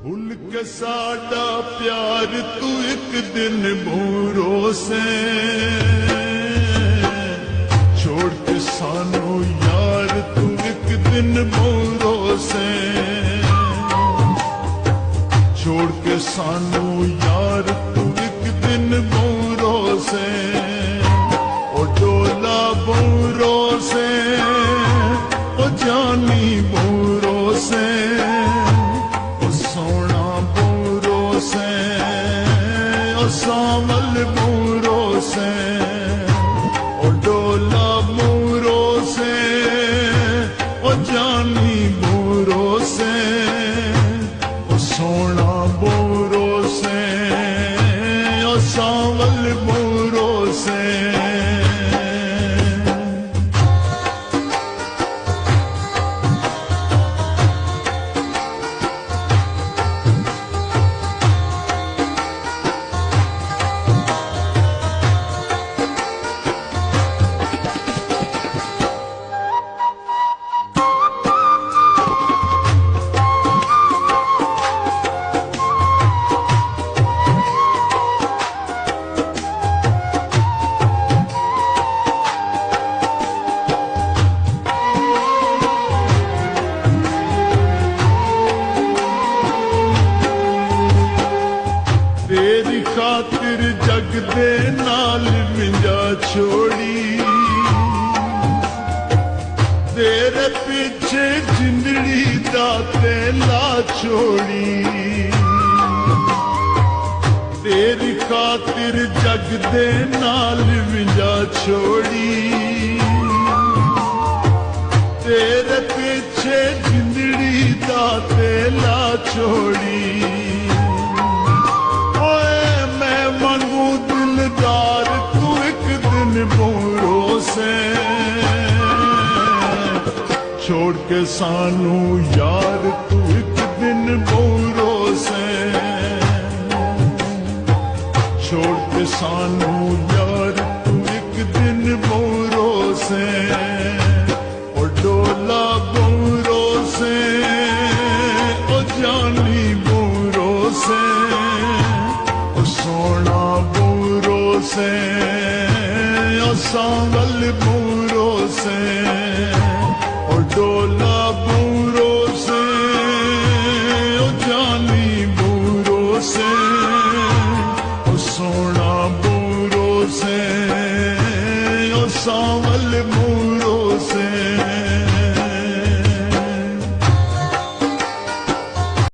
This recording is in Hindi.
भूल के साडा प्यार तू एक दिन भूरो से छोड़ के सानू यार तू एक दिन भूरो से छोड़ के सानू यार तू एक दिन भूरो से ओ डोला भूरो से ओ जानी भूरो से सावल मूरो से ओ डोला मूरो से ओ जानी मूरो से ओ सोना मूरो से ओ सावल मूरो से तेरी खातिर जग दे नाल मिंजा छोड़ी तेरे पीछे जिंदड़ी दा तेला छोड़ी तेरी खातिर जग दे नाल मिंजा छोड़ी तेरे पीछे जिंदड़ी दा तेला छोड़ी दिलदार तू एक दिन भूरो से छोड़ के सानू यार तू एक दिन भूरो से छोड़ के सानू यार तू एक दिन भूरो से ओ डोला भूरो से ओ जानी भूरो से ओ सोना से ओ सांवल मूरो से ओ डोला